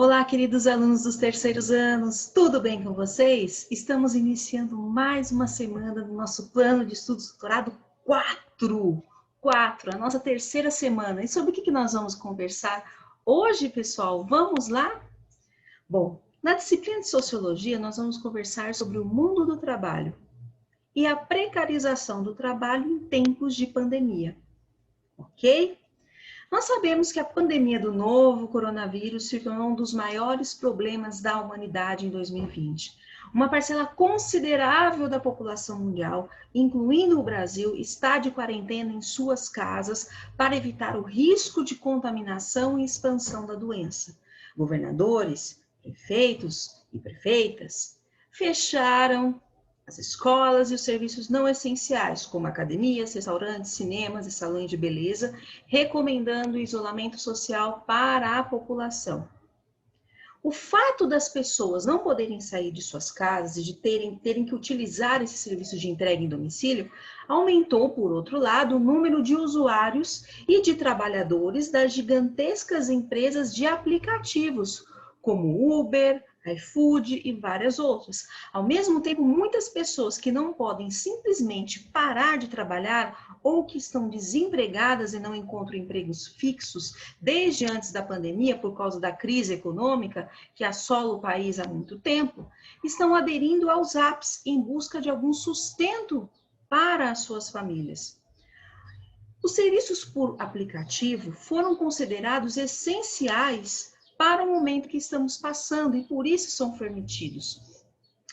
Olá, queridos alunos dos terceiros anos, tudo bem com vocês? Estamos iniciando mais uma semana do nosso plano de estudos doutorado 4, a nossa terceira semana. E sobre o que nós vamos conversar hoje, pessoal? Vamos lá? Bom, na disciplina de Sociologia, nós vamos conversar sobre o mundo do trabalho e a precarização do trabalho em tempos de pandemia, ok? Nós sabemos que a pandemia do novo coronavírus se tornou um dos maiores problemas da humanidade em 2020. Uma parcela considerável da população mundial, incluindo o Brasil, está de quarentena em suas casas para evitar o risco de contaminação e expansão da doença. Governadores, prefeitos e prefeitas fecharam as escolas e os serviços não essenciais, como academias, restaurantes, cinemas e salões de beleza, recomendando o isolamento social para a população. O fato das pessoas não poderem sair de suas casas e de terem que utilizar esse serviço de entrega em domicílio aumentou, por outro lado, o número de usuários e de trabalhadores das gigantescas empresas de aplicativos, como Uber, iFood e várias outras. Ao mesmo tempo, muitas pessoas que não podem simplesmente parar de trabalhar ou que estão desempregadas e não encontram empregos fixos desde antes da pandemia por causa da crise econômica que assola o país há muito tempo, estão aderindo aos apps em busca de algum sustento para as suas famílias. Os serviços por aplicativo foram considerados essenciais para o momento que estamos passando e por isso são permitidos.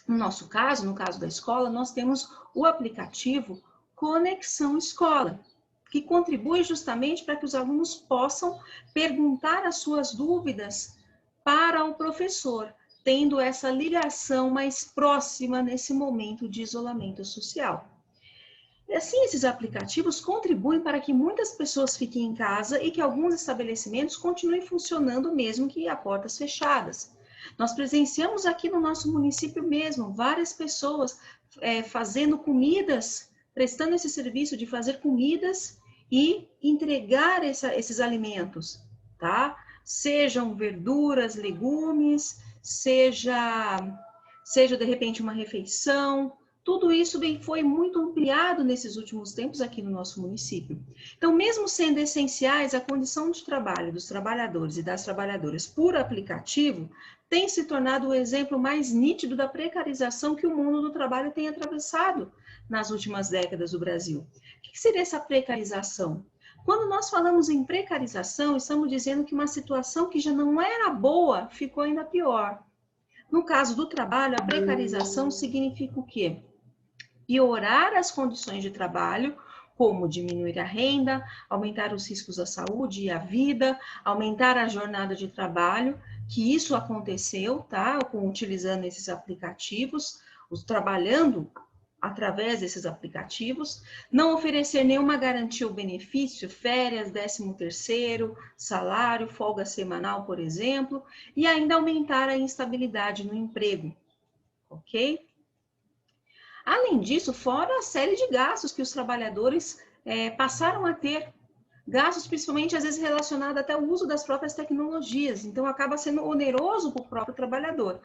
No nosso caso, no caso da escola, nós temos o aplicativo Conexão Escola, que contribui justamente para que os alunos possam perguntar as suas dúvidas para o professor, tendo essa ligação mais próxima nesse momento de isolamento social. E assim, esses aplicativos contribuem para que muitas pessoas fiquem em casa e que alguns estabelecimentos continuem funcionando mesmo que a portas fechadas. Nós presenciamos aqui no nosso município mesmo várias pessoas fazendo comidas, prestando esse serviço de fazer comidas e entregar esses alimentos, tá? Sejam verduras, legumes, seja de repente uma refeição. Tudo isso foi muito ampliado nesses últimos tempos aqui no nosso município. Então, mesmo sendo essenciais, a condição de trabalho dos trabalhadores e das trabalhadoras por aplicativo tem se tornado o exemplo mais nítido da precarização que o mundo do trabalho tem atravessado nas últimas décadas do Brasil. O que seria essa precarização? Quando nós falamos em precarização, estamos dizendo que uma situação que já não era boa ficou ainda pior. No caso do trabalho, a precarização significa o quê? Piorar as condições de trabalho, como diminuir a renda, aumentar os riscos à saúde e à vida, aumentar a jornada de trabalho, que isso aconteceu, tá? Utilizando esses aplicativos, trabalhando através desses aplicativos, não oferecer nenhuma garantia ou benefício, férias, 13º, salário, folga semanal, por exemplo, e ainda aumentar a instabilidade no emprego, ok? Além disso, fora a série de gastos que os trabalhadores passaram a ter, gastos principalmente às vezes relacionados até ao uso das próprias tecnologias, então acaba sendo oneroso para o próprio trabalhador.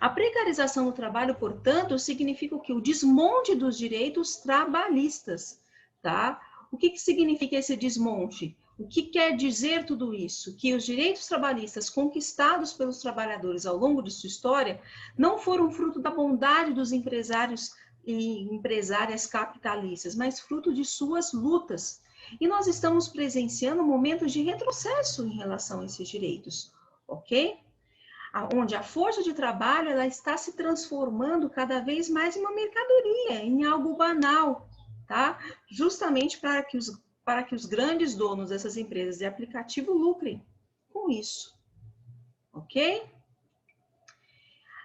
A precarização do trabalho, portanto, significa o quê? O desmonte dos direitos trabalhistas, tá? O que significa esse desmonte? O que quer dizer tudo isso? Que os direitos trabalhistas conquistados pelos trabalhadores ao longo de sua história não foram fruto da bondade dos empresários e empresárias capitalistas, mas fruto de suas lutas. E nós estamos presenciando momentos de retrocesso em relação a esses direitos, ok? Onde a força de trabalho ela está se transformando cada vez mais em uma mercadoria, em algo banal, tá? Justamente para que os grandes donos dessas empresas de aplicativo lucrem com isso, ok?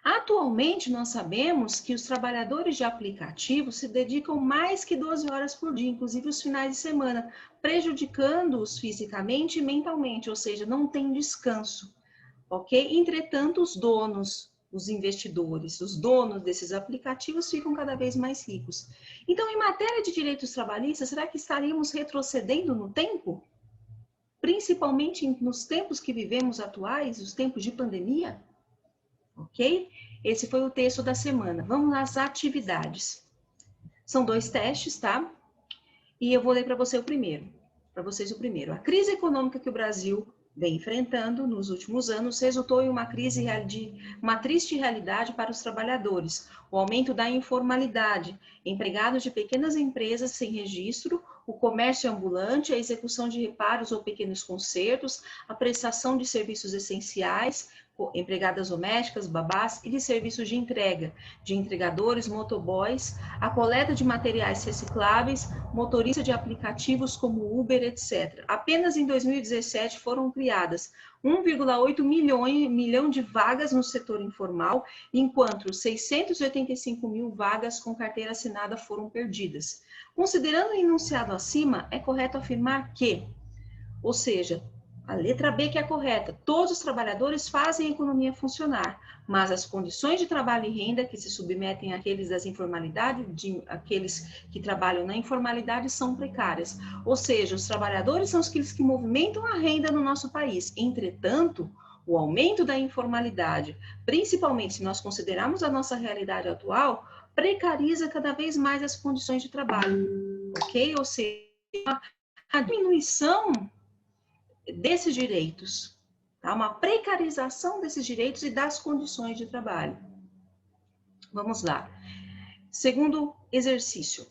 Atualmente, nós sabemos que os trabalhadores de aplicativo se dedicam mais que 12 horas por dia, inclusive os finais de semana, prejudicando-os fisicamente e mentalmente, ou seja, não tem descanso, ok? Entretanto, os donos, os investidores, os donos desses aplicativos ficam cada vez mais ricos. Então, em matéria de direitos trabalhistas, será que estaríamos retrocedendo no tempo? principalmente nos tempos que vivemos atuais, os tempos de pandemia? Ok? Esse foi o texto da semana. Vamos às atividades. São 2 testes, tá? E eu vou ler para você o primeiro. Para vocês o primeiro. A crise econômica que o Brasil vem enfrentando nos últimos anos resultou em uma triste realidade para os trabalhadores. O aumento da informalidade, empregados de pequenas empresas sem registro, o comércio ambulante, a execução de reparos ou pequenos consertos, a prestação de serviços essenciais, empregadas domésticas, babás e de serviços de entrega, de entregadores, motoboys, a coleta de materiais recicláveis, motorista de aplicativos como Uber, etc. Apenas em 2017 foram criadas 1,8 milhão de vagas no setor informal, enquanto 685 mil vagas com carteira assinada foram perdidas. Considerando o enunciado acima, é correto afirmar que, ou seja, a letra B que é correta, todos os trabalhadores fazem a economia funcionar, mas as condições de trabalho e renda que se submetem àqueles das informalidades, aqueles que trabalham na informalidade, são precárias. Ou seja, os trabalhadores são aqueles que movimentam a renda no nosso país. Entretanto, o aumento da informalidade, principalmente se nós considerarmos a nossa realidade atual, precariza cada vez mais as condições de trabalho, ok? Ou seja, a diminuição desses direitos, tá? Uma precarização desses direitos e das condições de trabalho. Vamos lá. Segundo exercício.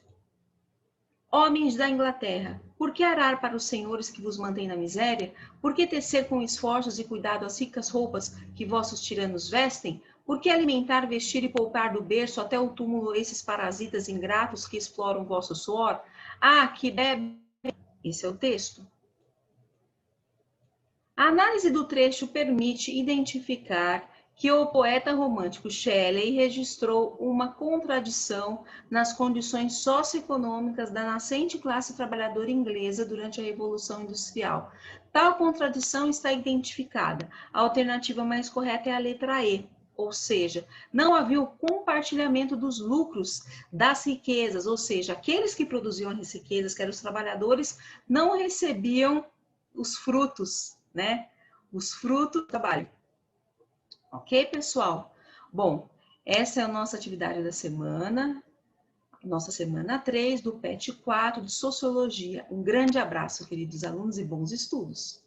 Homens da Inglaterra, por que arar para os senhores que vos mantêm na miséria? Por que tecer com esforços e cuidado as ricas roupas que vossos tiranos vestem? Por que alimentar, vestir e poupar do berço até o túmulo esses parasitas ingratos que exploram vosso suor? Ah, que bebe... Esse é o texto. A análise do trecho permite identificar que o poeta romântico Shelley registrou uma contradição nas condições socioeconômicas da nascente classe trabalhadora inglesa durante a Revolução Industrial. Tal contradição está identificada. A alternativa mais correta é a letra E, ou seja, não havia o compartilhamento dos lucros das riquezas, ou seja, aqueles que produziam as riquezas, que eram os trabalhadores, não recebiam os frutos, né? Os frutos do trabalho. Ok, pessoal? Bom, essa é a nossa atividade da semana, nossa semana 3 do PET 4 de Sociologia. Um grande abraço, queridos alunos, e bons estudos!